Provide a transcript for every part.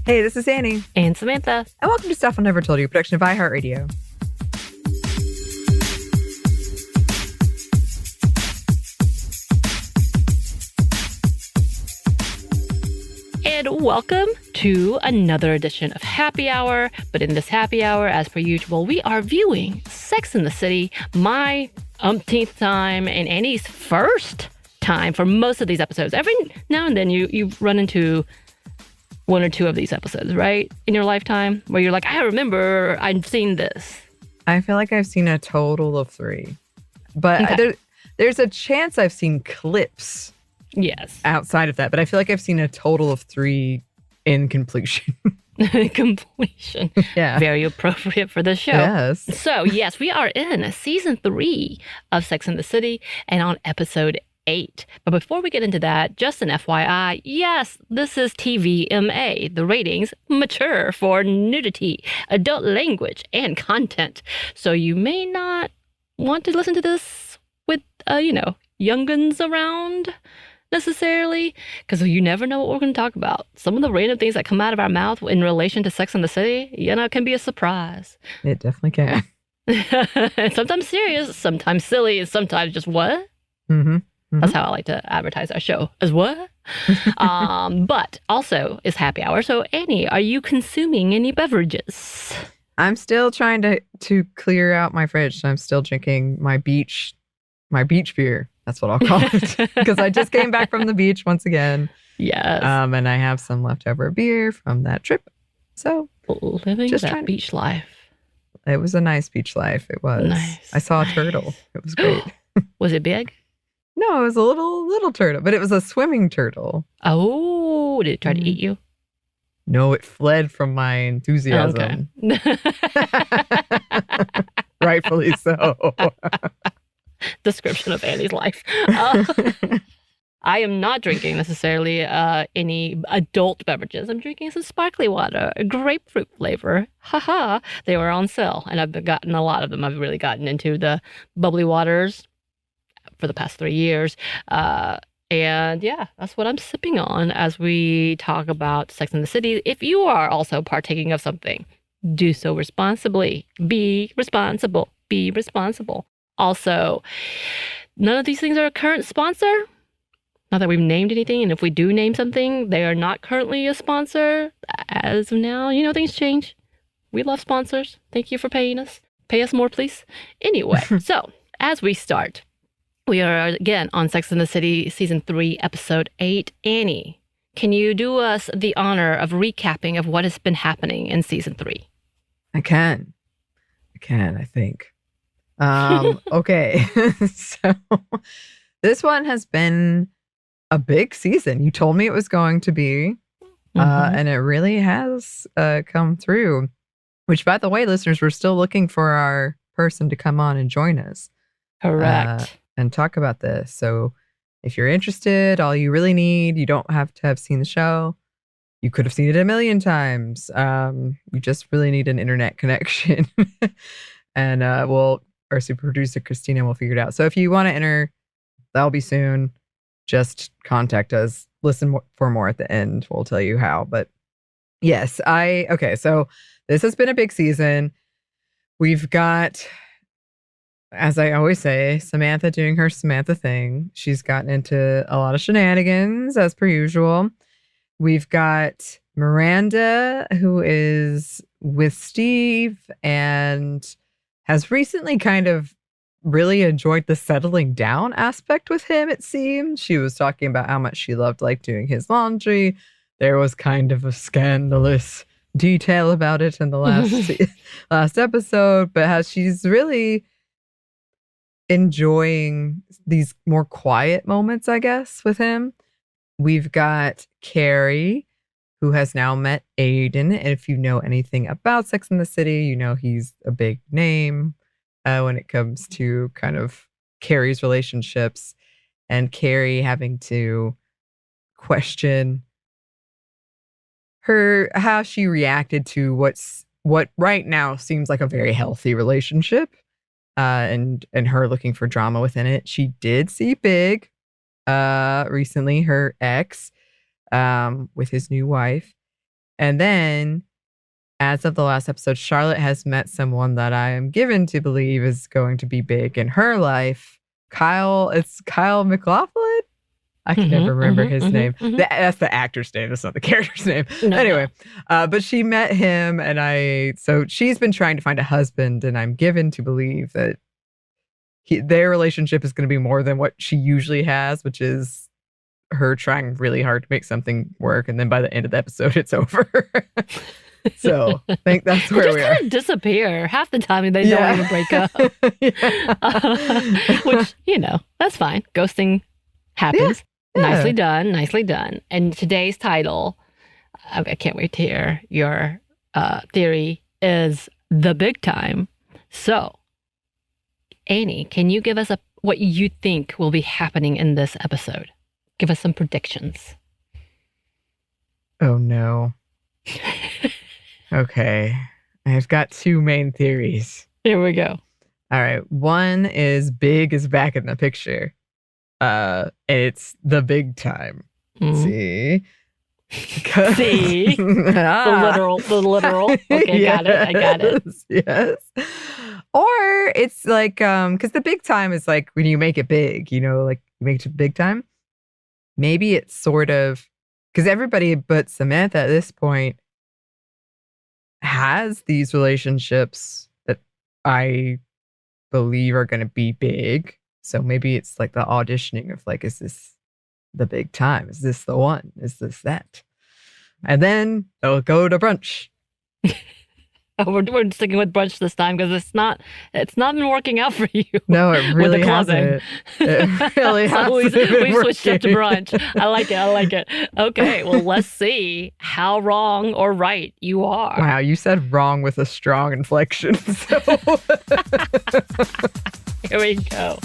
Hey, this is Anney. And Samantha. And welcome to Stuff I Never Told You, a production of iHeartRadio. And welcome to another edition of Happy Hour. But in this happy hour, as per usual, we are viewing Sex and the City, my umpteenth time and Annie's first time for most of these episodes. Every now and then you run into one or two of these episodes, right? In your lifetime where you're like, I remember I've seen this. I feel like I've seen a total of 3. But okay. There's a chance I've seen clips. Yes. Outside of that. But I feel like I've seen a total of 3 in completion. Completion. Yeah. Very appropriate for this show. Yes. So, yes, we are in season 3 of Sex and the City and on episode 8. But before we get into that, just an FYI, yes, this is TVMA. The ratings mature for nudity, adult language, and content. So you may not want to listen to this with, young'uns around necessarily, because you never know what we're going to talk about. Some of the random things that come out of our mouth in relation to Sex and the City, can be a surprise. It definitely can. Sometimes serious, sometimes silly, and sometimes just what? Mm-hmm. That's how I like to advertise our show, as what? But also is happy hour. So, Anney, are you consuming any beverages? I'm still trying to clear out my fridge. So I'm still drinking my beach beer. That's what I'll call it. Because I just came back from the beach once again. Yes. And I have some leftover beer from that trip. So living just that beach life. It was a nice beach life. It was. Nice. I saw a turtle. It was great. Was it big? No, it was a little turtle, but it was a swimming turtle. Oh, did it try to eat you? No, it fled from my enthusiasm. Okay. Rightfully so. Description of Annie's life. I am not drinking necessarily any adult beverages. I'm drinking some sparkly water, a grapefruit flavor. Haha, they were on sale, and I've gotten a lot of them. I've really gotten into the bubbly waters for the past 3 years. And yeah, that's what I'm sipping on as we talk about Sex and the City. If you are also partaking of something, do so responsibly. Be responsible. Be responsible. Also, none of these things are a current sponsor. Not that we've named anything. And if we do name something, they are not currently a sponsor. As of now, things change. We love sponsors. Thank you for paying us. Pay us more, please. Anyway, so as we start, we are again on Sex and the City, Season 3, Episode 8. Anney, can you do us the honor of recapping of what has been happening in Season 3? I can, I think. Okay. So this one has been a big season. You told me it was going to be, and it really has come through. Which, by the way, listeners, we're still looking for our person to come on and join us. Correct. And talk about this. So if you're interested, all you really need, you don't have to have seen the show. You could have seen it a million times. You just really need an internet connection. And our super producer, Christina, will figure it out. So if you want to enter, that'll be soon. Just contact us. Listen for more at the end. We'll tell you how. But yes, so this has been a big season. We've got, as I always say, Samantha doing her Samantha thing. She's gotten into a lot of shenanigans, as per usual. We've got Miranda, who is with Steve and has recently kind of really enjoyed the settling down aspect with him, it seems. She was talking about how much she loved doing his laundry. There was kind of a scandalous detail about it in the last episode, but how she's really enjoying these more quiet moments, I guess, with him. We've got Carrie, who has now met Aiden. And if you know anything about Sex and the City, you know he's a big name when it comes to kind of Carrie's relationships and Carrie having to question how she reacted to what right now seems like a very healthy relationship, and her looking for drama within it. She did see Big recently, her ex, with his new wife. And then, as of the last episode, Charlotte has met someone that I am given to believe is going to be big in her life. It's Kyle McLaughlin. I can never remember his name. That's the actor's name. That's not the character's name. No, anyway, but she met him, and so she's been trying to find a husband, and I'm given to believe that their relationship is going to be more than what she usually has, which is her trying really hard to make something work, and then by the end of the episode, it's over. So I think that's where we are. Kind of disappear half the time. They don't even break up. Which, that's fine. Ghosting happens. Yeah. Nicely done. Nicely done. And today's title, I can't wait to hear your theory, is The Big Time. So, Anney, can you give us what you think will be happening in this episode? Give us some predictions. Oh, no. Okay. I've got two main theories. Here we go. All right. One is Big is back in the picture. It's the big time. See? See? The literal. Okay, yes, I got it. Yes. Or it's like, because the big time is like when you make it big, like you make it big time. Maybe it's sort of, because everybody but Samantha at this point has these relationships that I believe are going to be big. So maybe it's like the auditioning of like, is this the big time? Is this the one? Is this that? And then they'll go to brunch. We're sticking with brunch this time because it's not been working out for you. No, it really hasn't. It really hasn't. We switched up to brunch. I like it. Okay, well, let's see how wrong or right you are. Wow, you said wrong with a strong inflection. So. Here we go.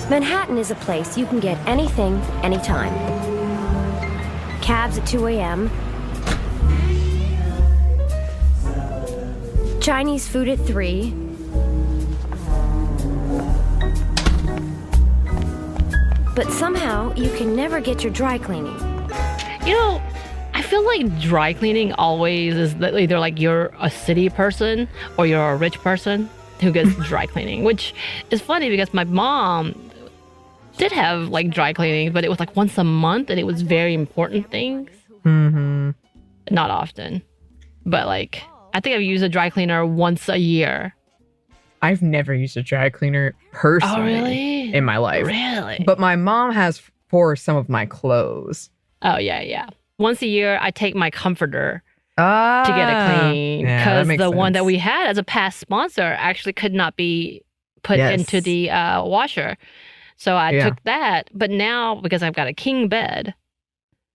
Manhattan is a place you can get anything, anytime. Cabs at 2 a.m. Chinese food at 3. But somehow, you can never get your dry cleaning. I feel like dry cleaning always is either like you're a city person or you're a rich person who gets dry cleaning, which is funny because my mom did have like dry cleaning, but it was like once a month and it was very important things. Mm-hmm. Not often. But like, I think I've used a dry cleaner once a year. I've never used a dry cleaner personally in my life. Really? But my mom has for some of my clothes. Oh, yeah. Once a year, I take my comforter to get it clean. Because the one that we had as a past sponsor actually could not be put into the washer. So I took that. But now, because I've got a king bed,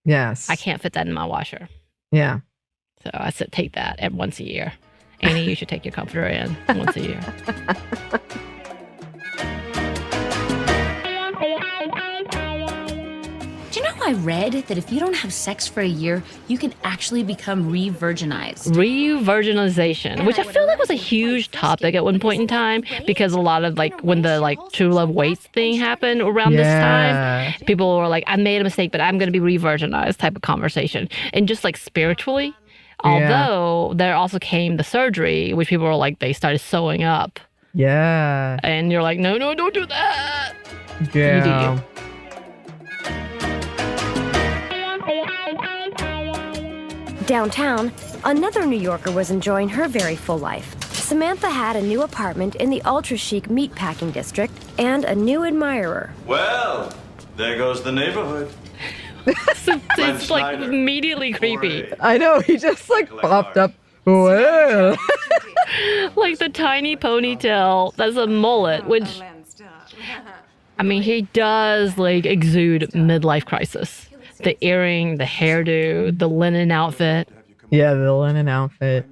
I can't fit that in my washer. Yeah. So I said, take that at once a year. Anney, you should take your comforter in once a year. Do you know I read that if you don't have sex for a year, you can actually become re-virginized? Re-virginization, which I feel like was a huge topic at one point in time because a lot of like when the like True Love Waits thing happened around this time, people were like, I made a mistake, but I'm going to be re-virginized type of conversation. And just like spiritually, although there also came the surgery, which people were like, they started sewing up. Yeah. And you're like, no, don't do that. Yeah. You do you. Downtown, another New Yorker was enjoying her very full life. Samantha had a new apartment in the ultra-chic meatpacking district and a new admirer. Well, there goes the neighborhood. It's like immediately creepy. I know, he just like popped up. Well. Like the tiny ponytail, that's a mullet, which, I mean, he does like exude midlife crisis. The earring, the hairdo, the linen outfit. Yeah, the linen outfit.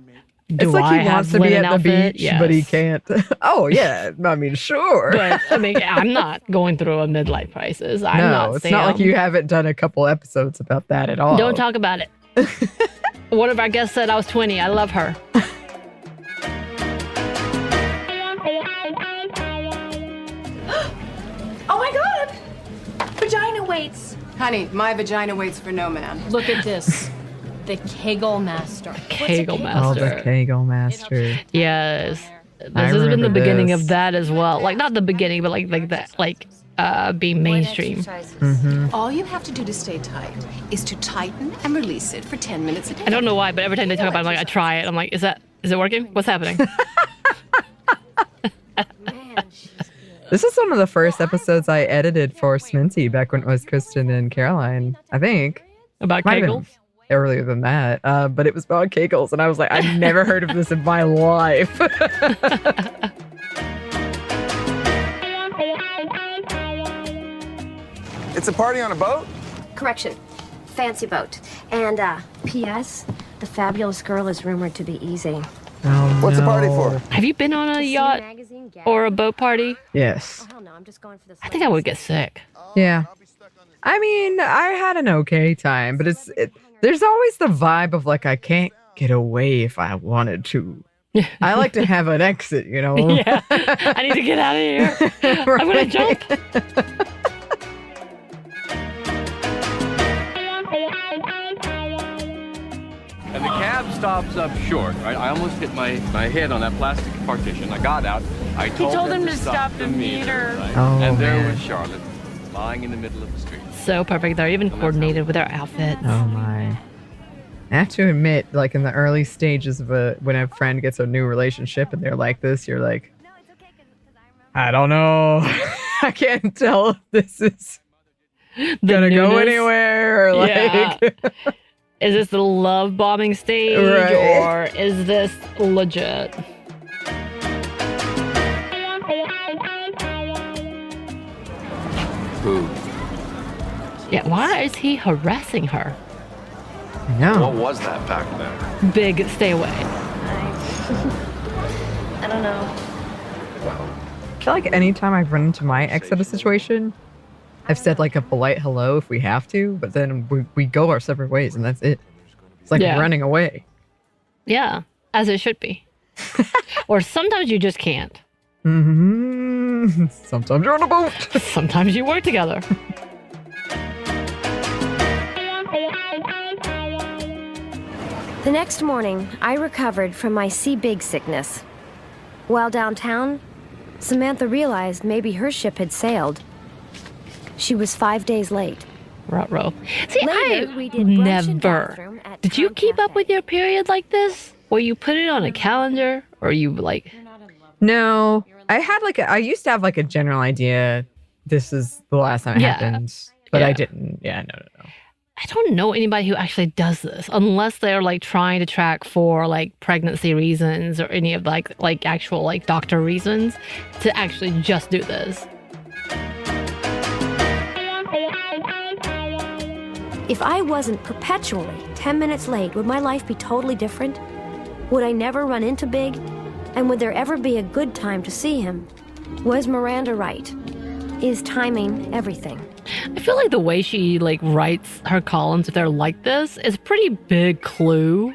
Do it's like I he wants to be at the beach, but he can't. Oh, yeah. I mean, sure. But, I mean, I'm not going through a midlife crisis. It's not like you haven't done a couple episodes about that at all. Don't talk about it. One of our guests said I was 20. I love her. waits. Honey, my vagina waits for no man. Look at this. The Kegel Master. Kegel Oh, Master. the Kegel Master. Yes. This I has been the remember beginning this. of that as well. Like, not the beginning, but like that, being mainstream. All you have to do to stay tight is to tighten and release it for 10 minutes a day. I don't know why, but every time they talk about it, I'm like, I try it. I'm like, is it working? What's happening? This is one of the first episodes I edited for Sminty back when it was Kristen and Caroline, I think. About Might have been Kegels? earlier than that, but it was about Kegels, and I was like, I've never heard of this in my life. It's a party on a boat? Correction. Fancy boat. And, P.S. The fabulous girl is rumored to be easy. Oh, What's the party no. for? Have you been on a yacht or a boat party? Yes. Oh, hell no, I'm just going for this. I think I would get sick. Yeah. I mean, I had an okay time, but there's always the vibe of like, I can't get away if I wanted to. I like to have an exit, you know? Yeah. I need to get out of here. I'm going to jump. And the cab stops up short, right? I almost hit my head on that plastic partition. I got out. I told them to stop the meter. Right? Oh, and there man. was Charlotte, lying in the middle of the street. So perfect. They're even coordinated with their outfits. Oh my. I have to admit, like in the early stages of when a friend gets a new relationship and they're like this, you're like, I don't know. I can't tell if this is gonna go anywhere or like. Yeah. Is this the love bombing stage Right. or is this legit? Who? Yeah, why is he harassing her? No. What was that back then? Big, stay away. I don't know. I feel like anytime I've run into my ex at a situation, I've said like a polite hello if we have to, but then we go our separate ways and that's it. It's like Yeah. running away. Yeah, as it should be. Or sometimes you just can't. Mm-hmm. Sometimes you're on a boat. Sometimes you work together. The next morning, I recovered from my sea big sickness. While downtown, Samantha realized maybe her ship had sailed. She was 5 days late. Ruh-roh. See, Later, I we did brunch and never. bathroom at Did you Town keep up Cafe. with your period like this? Or you put it on a calendar? Or you like... No, I had I used to have like a general idea. This is the last time it Yeah. happened, but I Yeah. didn't. Yeah, no. I don't know anybody who actually does this unless they're like trying to track for like pregnancy reasons or any of like actual like doctor reasons to actually just do this. If I wasn't perpetually 10 minutes late, would my life be totally different? Would I never run into Big? And would there ever be a good time to see him? Was Miranda right? Is timing everything? I feel like the way she like writes her columns, if they're like this, is a pretty big clue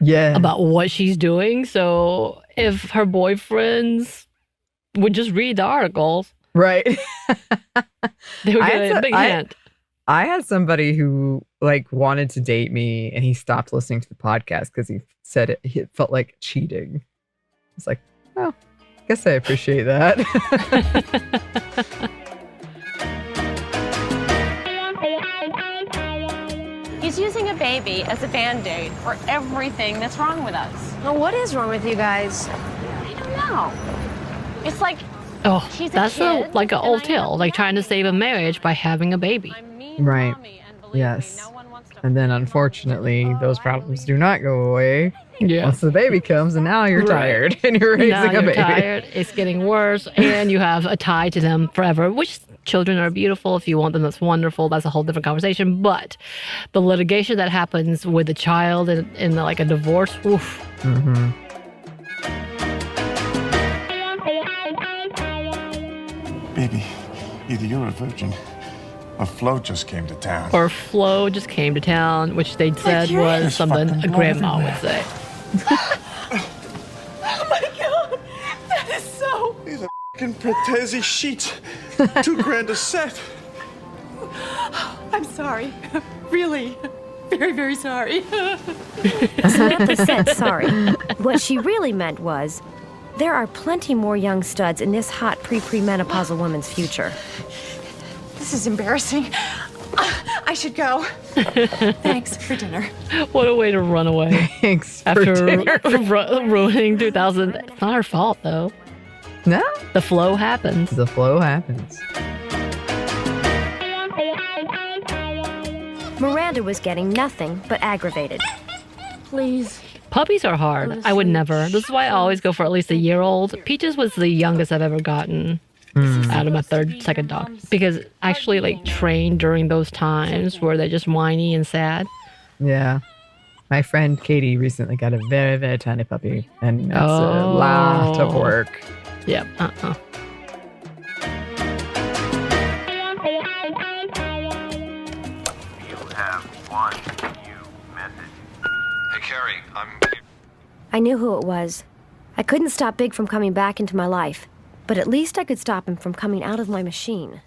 Yeah. about what she's doing. So if her boyfriends would just read the articles, Right. they would I get had a to- big hint. I had somebody who like wanted to date me and he stopped listening to the podcast because he said it felt like cheating. It's like, well, I guess I appreciate that. He's using a baby as a band-aid for everything that's wrong with us. Well, what is wrong with you guys? I don't know. It's like Oh, She's a that's kid, like an and old I tale, have like trying to save a marriage by having a baby. I'm mean Right. mommy, and believe Yes. me, no one wants to And then hurt me. unfortunately, those problems do not go away Yeah. once the baby comes and now you're Right. tired and you're raising Now a you're baby. tired, it's getting worse, and you have a tie to them forever, which children are beautiful. If you want them, that's wonderful. That's a whole different conversation. But the litigation that happens with the child in like a divorce, oof. Mm-hmm. Baby, either you're a virgin or Flo just came to town. Or Flo just came to town, which they said was There's something fucking a blood grandma everywhere. would say. Oh my God! That is so... These are f***ing Protezi sheets. $2,000 a set. I'm sorry. Really. Very, very sorry. Samantha said sorry. What she really meant was, there are plenty more young studs in this hot pre-menopausal woman's future. This is embarrassing. I should go. Thanks for dinner. What a way to run away. Thanks for After dinner. ruining 2000. It's not her fault, though. No. The flow happens. The flow happens. Miranda was getting nothing but aggravated. Please. Puppies are hard. I would never. This is why I always go for at least a year-old. Peaches was the youngest I've ever gotten out of my second dog. Because I actually like trained during those times where they're just whiny and sad. Yeah. My friend Katie recently got a very, very tiny puppy. And it's a lot of work. Yep. Carrie, I'm... I knew who it was. I couldn't stop Big from coming back into my life, but at least I could stop him from coming out of my machine.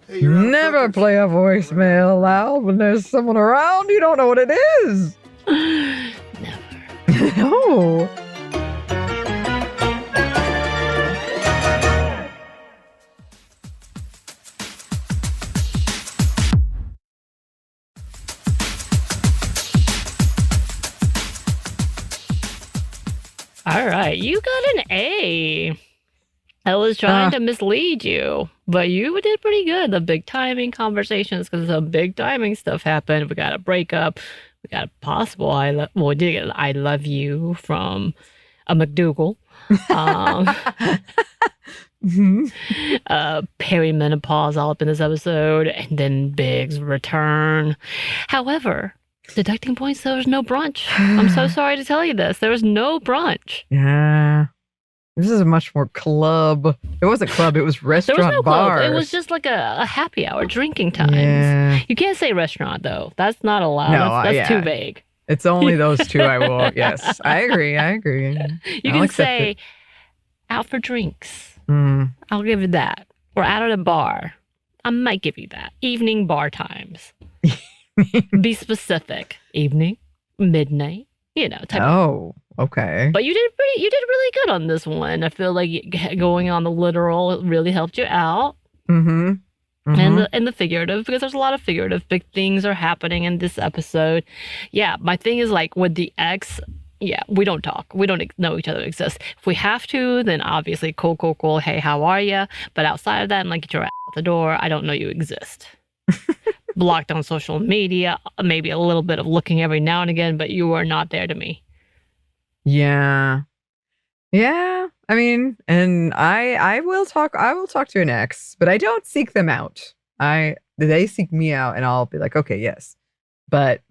Hey, Never play a voicemail loud when there's someone around. You don't know what it is. Never. No. All right, you got an A. I was trying to mislead you, but you did pretty good. The big timing conversations, because some big timing stuff happened. We got a breakup. We got a possible we did get an I love you from a McDougal. Perimenopause all up in this episode, and then Big's return. However, deducting points, there was no brunch. I'm so sorry to tell you this. There was no brunch. Yeah. This is a much more club. It wasn't club, it was restaurant There was no bars. club. It was just like a happy hour drinking times. Yeah. You can't say restaurant, though. That's not allowed. No, that's yeah. too vague. It's only those two I will. Yes, I agree. You can say out for drinks. Mm. I'll give you that. Or out at a bar. I might give you that. Evening bar times. Be specific. Evening, midnight, type Oh, okay. But you did really good on this one. I feel like going on the literal really helped you out. Mm-hmm. And the figurative, because there's a lot of figurative big things are happening in this episode. Yeah, my thing is like with the ex, yeah, we don't talk. We don't know each other exists. If we have to, then obviously cool. Hey, how are you? But outside of that, I'm like, get your ass out the door. I don't know you exist. Blocked on social media, maybe a little bit of looking every now and again, but you are not there to me. Yeah. Yeah. I mean, and I will talk to an ex, but I don't seek them out. They seek me out and I'll be like, okay, yes. But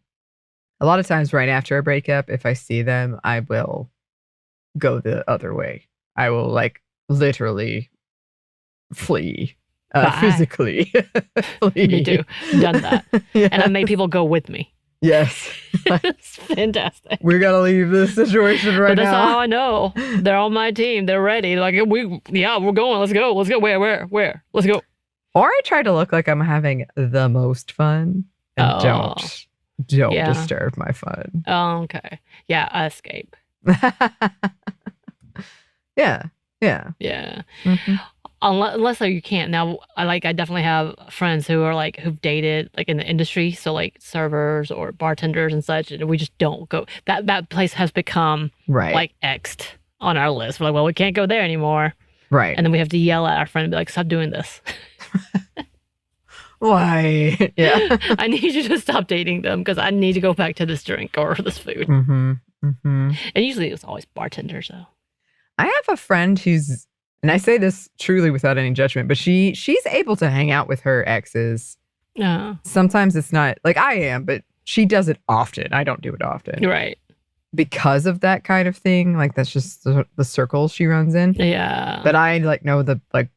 a lot of times right after a breakup, if I see them, I will go the other way. I will like literally flee. Physically. Flee. Me too. Done that. Yes. And I made people go with me. Yes. It's fantastic. We gotta leave this situation right But that's now. how I know. They're on my team. They're ready. Like, we're going. Let's go. Where? Let's go. Or I try to look like I'm having the most fun and don't Yeah. disturb my fun. Oh, okay. Yeah, I escape. Yeah. Mm-hmm. Unless like, you can't. Now, I definitely have friends who are like, who've dated like in the industry. So like servers or bartenders and such. And we just don't go. That place has become Right. like X'd on our list. We're like, well, we can't go there anymore. Right. And then we have to yell at our friend and be like, stop doing this. Why? Yeah. I need you to stop dating them because I need to go back to this drink or this food. Mm-hmm. Mm-hmm. And usually it's always bartenders though. I have a friend who's, and I say this truly without any judgment, but she's able to hang out with her exes. Yeah. Sometimes it's not like I am, but she does it often. I don't do it often. Right. Because of that kind of thing. Like that's just the circle she runs in. Yeah. But I like know the like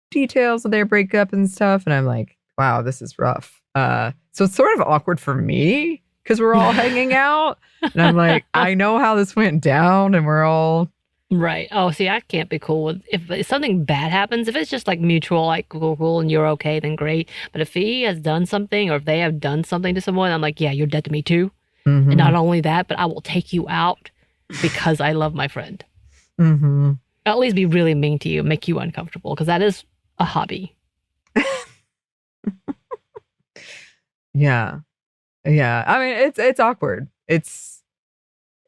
details of their breakup and stuff. And I'm like, wow, this is rough. So it's sort of awkward for me because we're all hanging out. And I'm like, I know how this went down and we're all Right. Oh, see, I can't be cool with if something bad happens. If it's just like mutual, like cool, and you're okay, then great. But if he has done something or if they have done something to someone, I'm like, yeah, you're dead to me too. Mm-hmm. And not only that, but I will take you out because I love my friend. Mm-hmm. I'll at least be really mean to you, make you uncomfortable, because that is a hobby. Yeah. Yeah. I mean, it's awkward. It's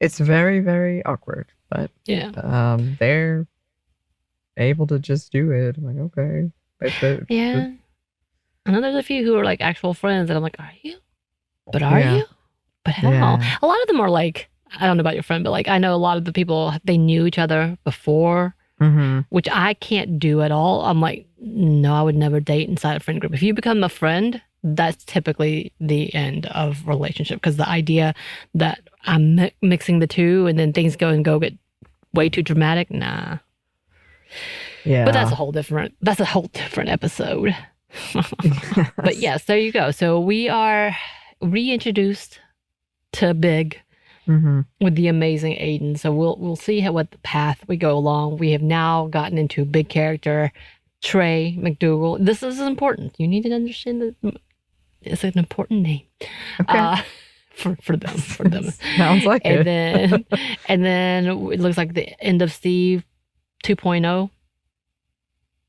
very, very awkward. But they're able to just do it. I'm like, okay. Yeah. I know there's a few who are like actual friends, and I'm like, are you? But are you? But how? Yeah. A lot of them are like, I don't know about your friend, but like I know a lot of the people, they knew each other before, which I can't do at all. I'm like, no, I would never date inside a friend group. If you become a friend, that's typically the end of relationship, because the idea that I'm mixing the two and then things go get way too dramatic, nah. Yeah. But that's a whole different episode. But yes, there you go. So we are reintroduced to Big with the amazing Aiden. So we'll see what the path we go along. We have now gotten into big character Trey McDougal. This is important. You need to understand that it's an important name. Okay. For them. Sounds like and it. And then it looks like the end of Steve 2.0.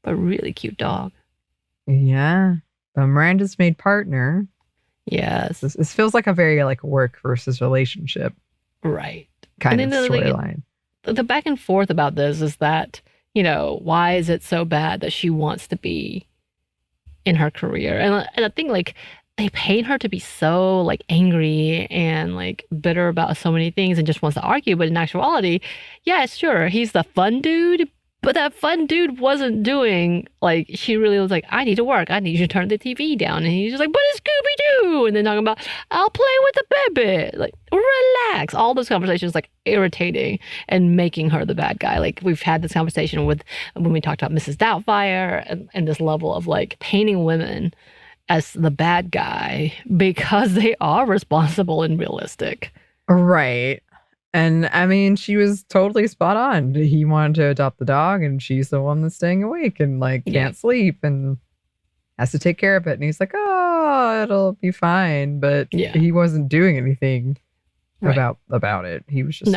A really cute dog. Yeah. Miranda's made partner. Yes. This feels like a very like work versus relationship. Right. Kind of storyline. The back and forth about this is that, why is it so bad that she wants to be in her career? And I think like they paint her to be so like angry and like bitter about so many things and just wants to argue. But in actuality, yeah, sure, he's the fun dude. But that fun dude wasn't doing, like, she really was like, I need to work. I need you to turn the TV down. And he's just like, but it's Scooby-Doo. And then talking about, I'll play with the baby. Like, relax. All those conversations, like, irritating and making her the bad guy. Like, we've had this conversation when we talked about Mrs. Doubtfire and this level of, like, painting women as the bad guy because they are responsible and realistic. Right. And I mean, she was totally spot on. He wanted to adopt the dog, and she's the one that's staying awake and like can't sleep and has to take care of it. And he's like, oh, it'll be fine. But he wasn't doing anything about it. He was just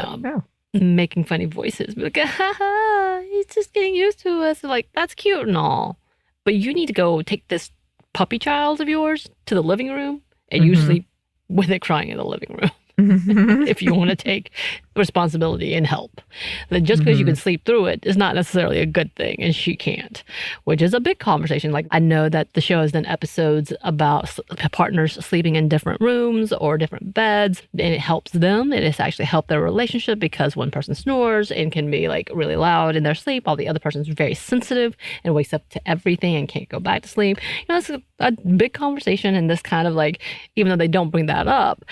making funny voices. Like, he's just getting used to us. Like, that's cute and all. But you need to go take this puppy child of yours to the living room and you sleep with it crying in the living room. If you want to take responsibility and help. Then just because you can sleep through it is not necessarily a good thing, and she can't, which is a big conversation. Like, I know that the show has done episodes about partners sleeping in different rooms or different beds, and it helps them. It has actually helped their relationship because one person snores and can be like really loud in their sleep, while the other person's very sensitive and wakes up to everything and can't go back to sleep. It's a big conversation, and this kind of like, even though they don't bring that up,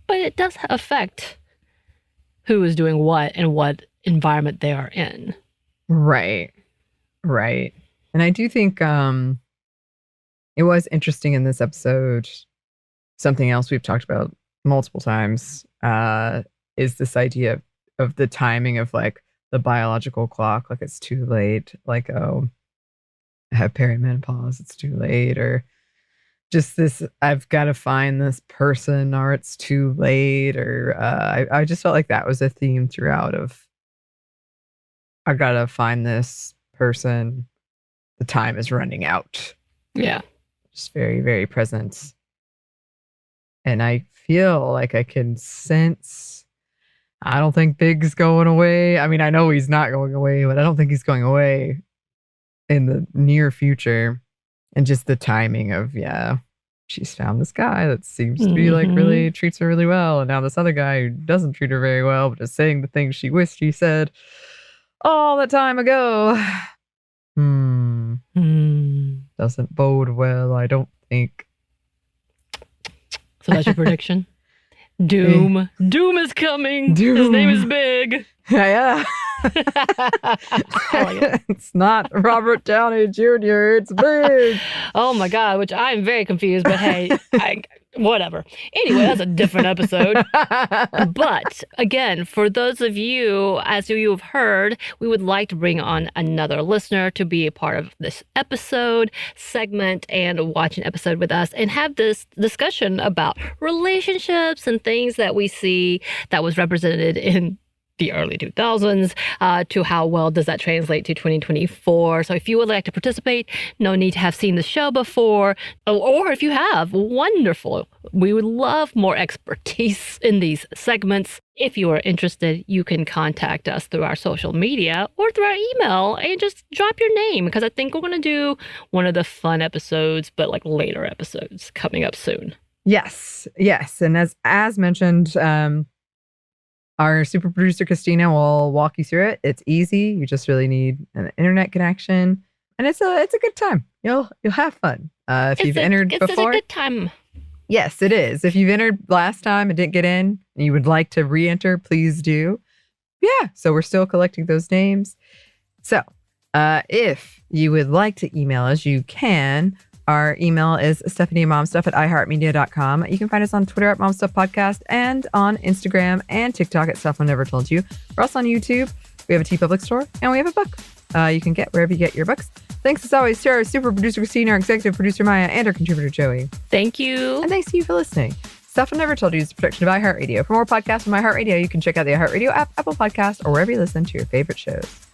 but it does affect who is doing what and what environment they are in. Right. Right. And I do think it was interesting in this episode. Something else we've talked about multiple times is this idea of the timing of like the biological clock. Like, it's too late. Like, oh, I have perimenopause. It's too late. Or just this, I've got to find this person, or it's too late. Or I just felt like that was a theme throughout of, I got to find this person. The time is running out. Yeah. Just very, very present. And I feel like I can sense, I don't think Big's going away. I mean, I know he's not going away, but I don't think he's going away in the near future. And just the timing of, she's found this guy that seems to be like really treats her really well. And now this other guy who doesn't treat her very well, but is saying the things she wished he said all that time ago. Doesn't bode well, I don't think. So that's your prediction? Doom. Doom is coming. Doom. His name is Big. Yeah. I like it. It's not Robert Downey Jr., it's Big. Oh my God, which I'm very confused, but hey, Whatever. Anyway, that's a different episode. But again, for those of you, as you have heard, we would like to bring on another listener to be a part of this episode segment and watch an episode with us and have this discussion about relationships and things that we see that was represented in the early 2000s to how well does that translate to 2024. So if you would like to participate, no need to have seen the show before, or if you have, wonderful. We would love more expertise in these segments. If you are interested, you can contact us through our social media or through our email and just drop your name, because I think we're going to do one of the fun episodes, but like later episodes coming up soon. Yes. And as mentioned, our super producer, Christina, will walk you through it. It's easy. You just really need an internet connection. And it's a good time. You'll have fun. If you've entered before. It's a good time. Yes, it is. If you've entered last time and didn't get in and you would like to re-enter, please do. Yeah. So we're still collecting those names. So if you would like to email us, you can. Our email is stephanieandmomstuff@iheartmedia.com. You can find us on Twitter @momstuffpodcast and on Instagram and TikTok @Stuff I Never Told You. We're also on YouTube. We have a TeePublic store and we have a book you can get wherever you get your books. Thanks as always to our super producer Christina, our executive producer Maya, and our contributor Joey. Thank you. And thanks to you for listening. Stuff I Never Told You is a production of iHeartRadio. For more podcasts from iHeartRadio, you can check out the iHeartRadio app, Apple Podcasts, or wherever you listen to your favorite shows.